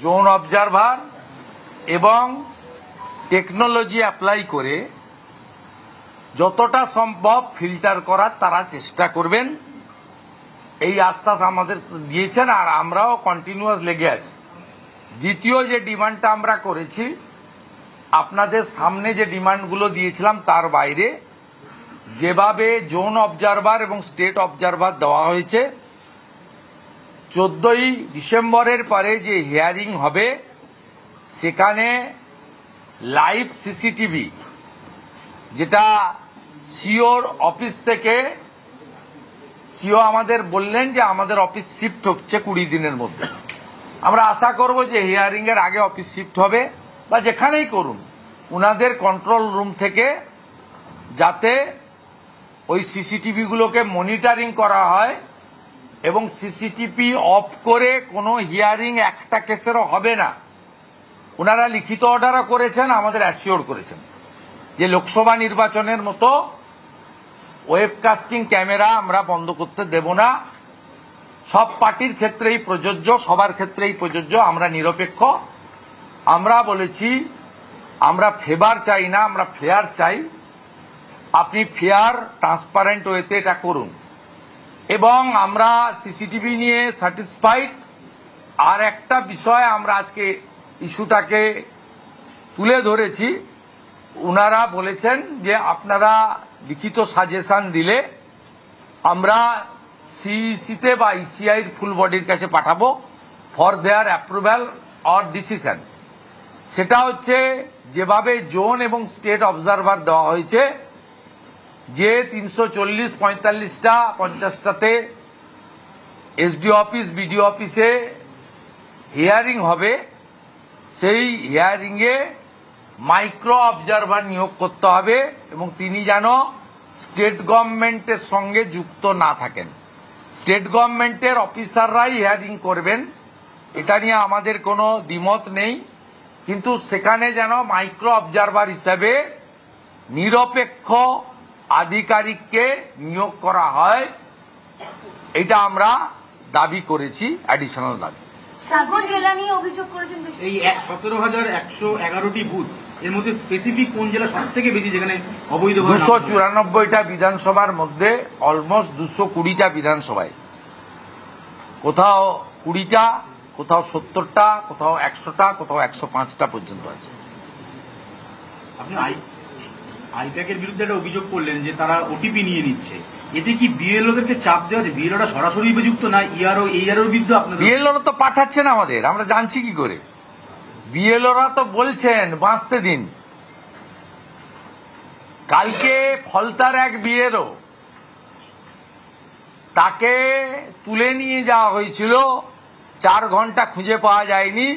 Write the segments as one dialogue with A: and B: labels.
A: Zone observer এবং technology apply করে যতটা সম্ভব ফিল্টার করার তারা চেষ্টা করবেন, এই আশ্বাস আমাদের দিয়েছেন। আর আমরাও কন্টিনিউয়াস লেগে আছি। দ্বিতীয় যে ডিমান্ডটা আমরা করেছি, আপনাদের সামনে যে ডিমান্ডগুলো দিয়েছিলাম তার বাইরে যেভাবে জোন অবজারভার এবং স্টেট অবজারভার দেওয়া হয়েছে, 14ই ডিসেম্বরের পরে যে হিয়ারিং হবে সেখানে লাইভ সিসিটিভি, যেটা সিওর অফিস থেকে সিও আমাদের বললেন যে আমাদের অফিস শিফট হচ্ছে 20 দিনের মধ্যে। আমরা আশা করব যে হিয়ারিং এর আগে অফিস শিফট হবে বা যেখানেই করুন, উনাদের কন্ট্রোল রুম থেকে যাতে ওই সিসিটিভিগুলোকে মনিটরিং করা হয় এবং সিসিটিভি অফ করে কোনো হিয়ারিং একটা কেসেরও হবে না। ওনারা লিখিত অর্ডারও করেছেন, আমাদের অ্যাসিওর করেছেন যে লোকসভা নির্বাচনের মতো ওয়েবকাস্টিং ক্যামেরা আমরা বন্ধ করতে দেব না। সব পার্টির ক্ষেত্রেই প্রযোজ্য, সবার ক্ষেত্রেই প্রযোজ্য। আমরা নিরপেক্ষ। আমরা বলেছি আমরা ফেভার চাই না, আমরা ফেয়ার চাই। আপনি ফেয়ার ট্রান্সপারেন্ট ওয়েতে এটা করুন। এবং আমরা সিসিটিভি নিয়ে স্যাটিসফাইড। আর একটা বিষয় আমরা আজকে ইস্যুটাকে তুলে ধরেছি, উনারা বলেছেন যে আপনারা লিখিত সাজেশন দিলে আমরা সিইসিতে বা ইসিআই ফুল বডির কাছে পাঠাবো for their approval or decision. সেটা হচ্ছে যেভাবে জোন এবং স্টেট অবজারভার দেওয়া হয়েছে, যে 340, 45টা 50টাতে এসডি অফিস বিডিও অফিসে হিয়ারিং হবে, সেই হিয়ারিংয়ে মাইক্রো অবজারভার নিয়োগ করতে হবে এবং তিনি যেন স্টেট গভর্নমেন্টের সঙ্গে যুক্ত না থাকেন। স্টেট গভর্নমেন্টের অফিসাররাই হিয়ারিং করবেন, এটা নিয়ে আমাদের কোনো দ্বিমত নেই। কিন্তু সেখানে যেন মাইক্রো অবজারভার হিসাবে নিরপেক্ষ আধিকারিককে নিয়োগ করা হয়, এটা আমরা দাবি করেছি, অ্যাডিশনাল দাবি।
B: সাগর জেলা নিয়ে অভিযোগ করেছেন
C: এই 17,111টি বুথ, এর মধ্যে স্পেসিফিক কোন জেলা সব থেকে বেশি যেখানে অবৈধ?
A: 294টা বিধানসভার মধ্যে অলমোস্ট 220টা বিধানসভায়, কোথাও 20টা, কোথাও 70টা, কোথাও 100টা, কোথাও 105টা পর্যন্ত আছে।
C: আপনি আইপ্যাকের বিরুদ্ধে একটা অভিযোগ করলেন যে তারা ওটিপি নিয়ে নিচ্ছে, এতে কি বিএলওদেরকে চাপ দেওয়া যে বিএলওরা সরাসরি উপযুক্ত না ইআরও এইআরওর বিরুদ্ধে? আপনাদের
A: বিএলওরা তো পাঠাচ্ছেন আমাদের, আমরা জানছি কি করে? বিএলওরা তো বলছেন বাঁচতে দিন। কালকে ফলতার এক বিএলও, তাকে তুলে নিয়ে যাওয়া হয়েছিল, 4 ঘন্টা খুঁজে পাওয়া যায়নি।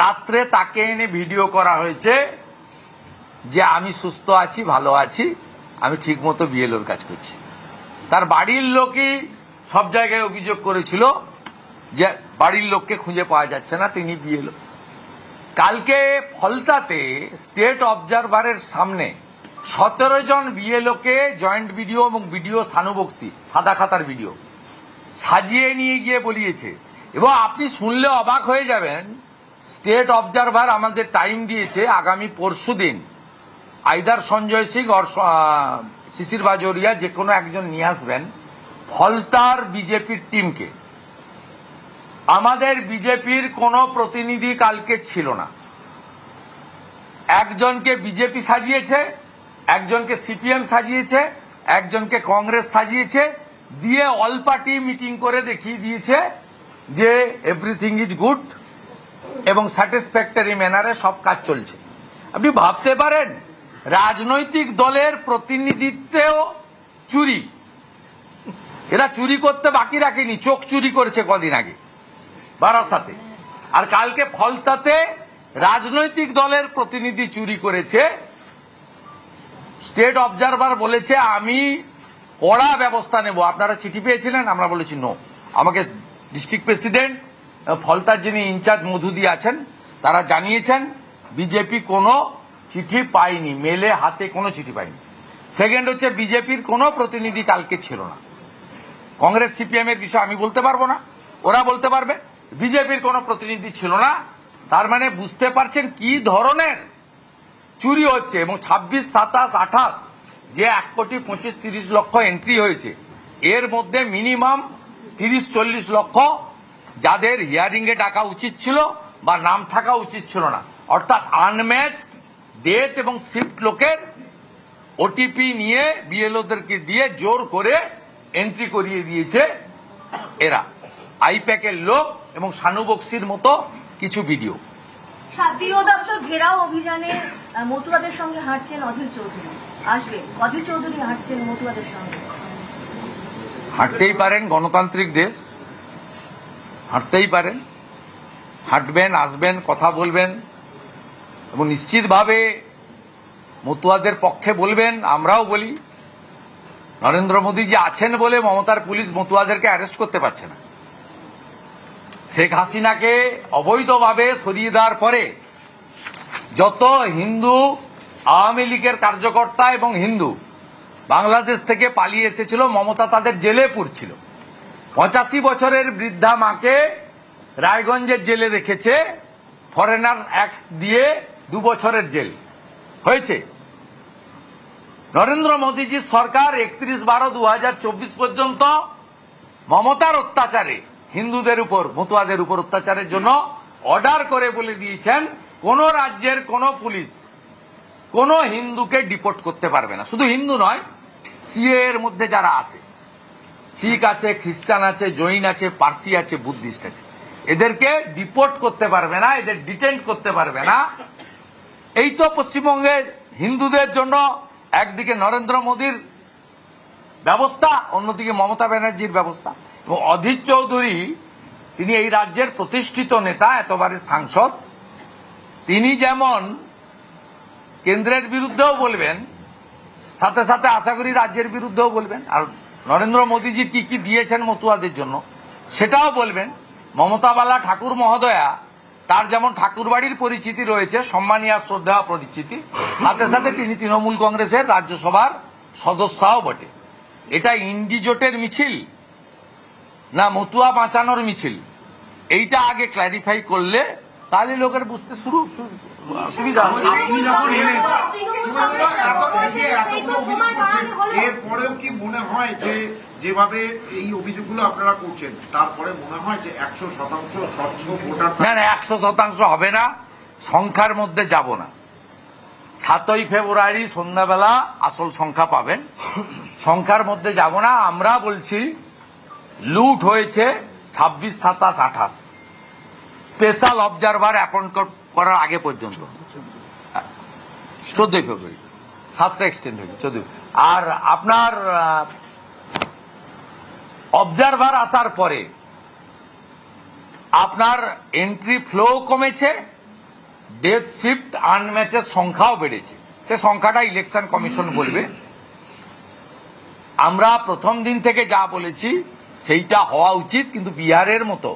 A: রাত্রে তাকে এনে ভিডিও করা হয়েছে যে আমি সুস্থ আছি, ভালো আছি, আমি ঠিক মতো বিএলওর কাজ করছি। তার বাড়ির লোকই সব জায়গায় অভিযোগ করেছিল যে বাড়ির লোককে খুঁজে পাওয়া যাচ্ছে না, তিনি বিএলও। কালকে ফলতাতে স্টেট অবজারভারের সামনে 17 জন বিএলওকে জয়েন্ট ভিডিও এবং ভিডিও সানুবক্সি সাদা খাতার ভিডিও সাজিয়ে নিয়ে গিয়ে বলিয়েছে। এবং আপনি শুনলে অবাক হয়ে যাবেন, স্টেট অবজারভার আমাদের টাইম দিয়েছে আগামী পরশুদিন আইদার সঞ্জয় সিং আর শিশির বাজোরিয়া যে কোনো একজন নিয়ে আসবেন ফলতার বিজেপির টিমকে। আমাদের বিজেপির কোনো প্রতিনিধি কালকে ছিল না। একজনকে বিজেপি সাজিয়েছে, একজনকে সিপিএম সাজিয়েছে, একজনকে কংগ্রেস সাজিয়েছে, দিয়ে অল পার্টি মিটিং করে দেখিয়ে দিয়েছে যে এভরিথিং ইজ গুড এবং স্যাটিসফ্যাক্টরি ম্যানারে সব কাজ চলছে। আপনি ভাবতে পারেন রাজনৈতিক দলের প্রতিনিধিত্বেও চুরি। এরা চুরি করতে বাকি রাখেনি, চোখ চুরি করেছে কদিন আগে বারাসাতে। আর কালকে ফলতাতে রাজনৈতিক দলের প্রতিনিধি চুরি করেছে। স্টেট অবজারভার বলেছে আমি কড়া ব্যবস্থা নেব। আপনারা চিঠি পেয়েছিলেন? আমরা বলেছি নো। আমাকে ডিস্ট্রিক্ট প্রেসিডেন্ট, ফলতার যিনি ইনচার্জ মধুদি আছেন, তারা জানিয়েছেন বিজেপি কোনো চিঠি পায়নি, মেলে হাতে কোনো চিঠি পায়নি। সেকেন্ড হচ্ছে বিজেপির কোনো প্রতিনিধি কালকে ছিল না। কংগ্রেস সিপিএম এর বিষয় আমি বলতে পারবো না, ওরা বলতে পারবে। বিজেপির কোনো প্রতিনিধি ছিল না। তার মানে বুঝতে পারছেন কি ধরনের চুরি হচ্ছে। এবং 26, 27, 28 যে 1,25,30 লক্ষ এন্ট্রি হয়েছে, এর মধ্যে মিনিমাম 30-40 লক্ষ যাদের হিয়ারিং এ ডাকা উচিত ছিল বা নাম থাকা উচিত ছিল না, অর্থাৎ আনম্যাচড ডেথ এবং শিফট লোকের ওটিপি নিয়ে বিএলওদেরকে দিয়ে জোর করে এন্ট্রি করিয়ে দিয়েছে এরা, আইপ্যাকের লোক এবং শানু বক্সির মতো কিছু ভিডিও।
B: গৃহ দপ্তর ঘেরাও অভিযানে মতুয়াদের সঙ্গে হাঁটছেন অধীর চৌধুরী, আসবে অধীর চৌধুরী হাঁটছেন মতুয়াদের সঙ্গে।
A: হাঁটতেই পারেন, গণতান্ত্রিক দেশ, হাঁটতেই পারেন, হাঁটবেন, আসবেন, কথা বলবেন এবং নিশ্চিতভাবে মতুয়াদের পক্ষে বলবেন। আমরাও বলি, নরেন্দ্র মোদীজি আছেন বলে মমতার পুলিশ মতুয়াদেরকে অ্যারেস্ট করতে পারছে না। শেখ হাসিনাকে অবৈধভাবে সরিয়ে দেওয়ার পরে যত হিন্দু আওয়ামী লীগের কার্যকর্তা এবং হিন্দু বাংলাদেশ থেকে পালিয়ে এসেছিল, মমতা তাদের জেলে পুরছিল। 85 বছরের বৃদ্ধা মাকে রায়গঞ্জের জেলে রেখেছে, ফরেনার অ্যাক্ট দিয়ে 2 বছরের জেল হয়েছে। নরেন্দ্র মোদীজির সরকার 31/12/2024 পর্যন্ত মমতার অত্যাচারে হিন্দুদের উপর, মতুয়াদের উপর অত্যাচারের জন্য অর্ডার করে বলে দিয়েছেন কোন রাজ্যের কোন পুলিশ কোন হিন্দুকে ডিপোর্ট করতে পারবে না। শুধু হিন্দু নয়, সিএ এর মধ্যে যারা আছে, শিখ আছে, খ্রিস্টান আছে, জৈন আছে, পার্সি আছে, বুদ্ধিস্ট আছে, এদেরকে ডিপোর্ট করতে পারবে না, এদের ডিটেন্ট করতে পারবে না। এই তো পশ্চিমবঙ্গের হিন্দুদের জন্য একদিকে নরেন্দ্র মোদীর ব্যবস্থা, অন্যদিকে মমতা ব্যানার্জির ব্যবস্থা। এবং অধীর চৌধুরী, তিনি এই রাজ্যের প্রতিষ্ঠিত নেতা, এতবারের সাংসদ, তিনি যেমন কেন্দ্রের বিরুদ্ধেও বলবেন, সাথে সাথে আশা করি রাজ্যের বিরুদ্ধেও বলবেন। আর নরেন্দ্র মোদীজি কি কি দিয়েছেন মতুয়াদের জন্য সেটাও বলবেন। মমতাবালা ঠাকুর মহোদয়া, তার যেমন ঠাকুরবাড়ির পরিচিতি রয়েছে, সম্মানীয় শ্রদ্ধা পরিচিতি, সাথে সাথে তিনি তৃণমূল কংগ্রেসের রাজ্যসভার সদস্যও বটে। এটা ইন্ডিজোটের মিছিল না মতুয়া বাঁচানোর মিছিল, এইটা আগে ক্ল্যারিফাই করলে তাহলে লোকের বুঝতে সুবিধা হবে।
C: আপনি যখন এলেন,
D: এরপরেও কি মনে হয় যে যেভাবে এই অভিযোগগুলো আপনারা করছেন, তারপরে মনে হয় যে 100% স্বচ্ছ ভোটার?
A: না না, 100% হবে না, সংখ্যার মধ্যে যাব না। 7ই ফেব্রুয়ারি সন্ধ্যাবেলা আসল সংখ্যা পাবেন, সংখ্যার মধ্যে যাব না। আমরা বলছি লুট হয়েছে 26, 27, 28 স্পেশাল অবজারভার অ্যাপয়েন্ট করার আগে পর্যন্ত। 14ই ফেব্রুয়ারি 7টা এক্সটেন্ড হয়েছে 14। আর আপনার অবজারভার আসার পরে আপনার এন্ট্রি ফ্লো কমেছে, ডেথ শিফট আনম্যাচের সংখ্যাও বেড়েছে। সে সংখ্যাটা ইলেকশন কমিশন বলবে। আমরা প্রথম দিন থেকে যা বলেছি সেইটা হওয়া উচিত, কিন্তু বিহারের মতো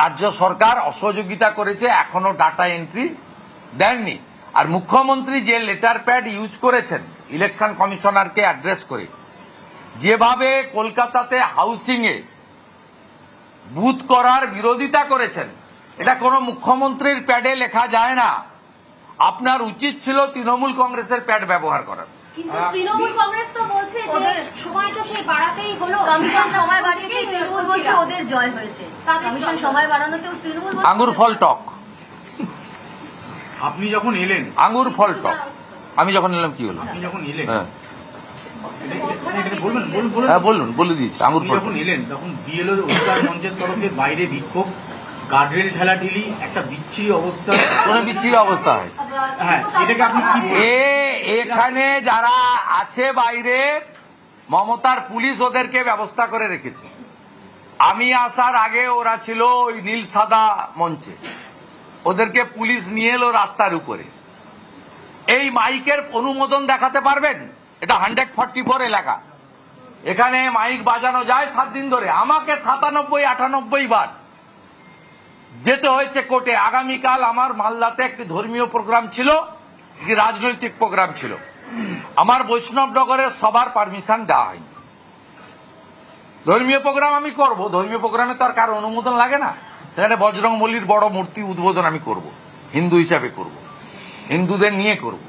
A: রাজ্য সরকার অসহযোগিতা করেছে, এখনো ডাটা এন্ট্রি দেননি। আর মুখ্যমন্ত্রী যে লেটার প্যাড ইউজ করেছেন ইলেকশন কমিশনারকে অ্যাড্রেস করে, যেভাবে কলকাতাতে হাউসিং এ বুথ করার বিরোধিতা করেছেন, এটা কোনো মুখ্যমন্ত্রীর প্যাডে লেখা যায় না। আপনার উচিত ছিল তৃণমূল কংগ্রেসের প্যাড ব্যবহার করার।
B: কিন্তু তৃণমূল কংগ্রেস তো বলছে যে সময় তো সেই বাড়াতেই হলো, কমিশন সময় বাড়িয়েছে, তৃণমূল বলছে ওদের জয় হয়েছে। কমিশন সময় বাড়ানোতেও তৃণমূল বলছে
A: আঙ্গুর ফল টক,
C: আপনি যখন এলেন,
A: আঙ্গুর ফল টক। আমি যখন এলাম কি হলো?
C: আপনি যখন এলেন,
A: হ্যাঁ
C: বলবেন, বলুন।
A: হ্যাঁ বলুন, বলে দিয়েছি আঙ্গুর
C: আপনি
A: ফল
C: যখন
A: টক।
C: এলেন তখন বিএলও অধিকার মঞ্চের তরফে বাইরে বিক্ষোভ, গার্ডরেল ঠেলাঠেলি, একটা বিচ্ছিরি অবস্থা।
A: কোন বিচ্ছিরি অবস্থা হয়?
C: হ্যাঁ, এটাকে আপনি কি বলবেন?
A: এখানে যারা আছে বাইরে, মমতার পুলিশ ওদেরকে ব্যবস্থা করে রেখেছে। আমি আসার আগে ওরা ছিল ওই নীল সাদা মঞ্চে, ওদেরকে পুলিশ নিয়ে এলো রাস্তার উপরে। এই মাইকের অনুমোদন দেখাতে পারবেন? এটা 144 এলাকা, এখানে মাইক বাজানো যায় 7 দিন ধরে। আমাকে 97-98 বার যেতে হয়েছে কোর্টে। আগামীকাল আমার মালদাতে একটি ধর্মীয় প্রোগ্রাম ছিল, একটি রাজনৈতিক প্রোগ্রাম ছিল, আমার বৈষ্ণবনগরের সবার পারমিশন দেওয়া হয়নি। ধর্মীয় প্রোগ্রাম আমি করব, ধর্মীয় প্রোগ্রামে তো আর কারো অনুমোদন লাগে না। সেখানে বজরংবলীর বড় মূর্তি উদ্বোধন আমি করব, হিন্দু হিসাবে করব, হিন্দুদের নিয়ে করব।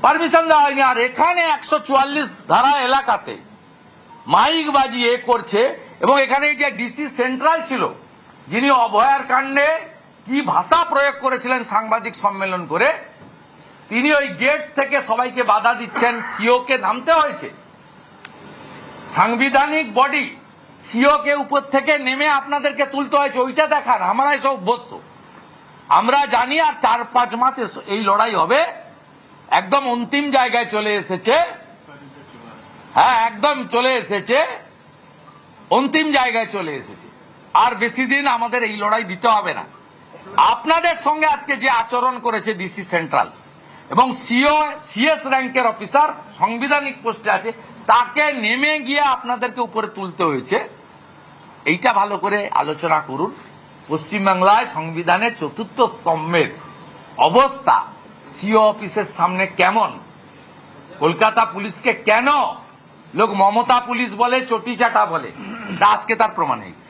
A: পারমিশন দেওয়া হয়নি। আর এখানে 144 ধারা এলাকাতে মাইক বাজিয়ে করছে, এবং এখানে যে ডিসি সেন্ট্রাল ছিল, যিনি অভয়ার কাণ্ডে কি ভাষা প্রয়োগ করেছিলেন সাংবাদিক সম্মেলন করে, তিনি ওই গেট থেকে সবাইকে বাধা দিচ্ছেন। সিওকে নামতে হয়েছে, সাংবিধানিক বডি সিওকে উপর থেকে নেমে আপনাদেরকে তুলতে হয়েছে। ওইটা দেখান, আমরা এসব বস্তু আমরা জানি। আর 4-5 মাস এই লড়াই হবে, একদম অন্তিম জায়গায় চলে এসেছে। হ্যাঁ, একদম চলে এসেছে, অন্তিম জায়গায় চলে এসেছে। আর বেশি দিন আমাদের এই লড়াই দিতে হবে না। আপনাদের সঙ্গে আজকে যে আচরণ করেছে ডিসি সেন্ট্রাল এবং সিএস র্যাঙ্কের অফিসার সাংবিধানিক পোস্টে আছে, তাকে নেমে গিয়ে আপনাদেরকে উপরে তুলতে হয়েছে। এইটা ভালো করে আলোচনা করুন। পশ্চিমবাংলায় সংবিধানের 4র্থ স্তম্ভের অবস্থা সিও অফিসের সামনে কেমন, কলকাতা পুলিশকে কেন লোক মমতা পুলিশ বলে, চটি চাটা বলে, তা আজকে তার প্রমাণ হয়েছে।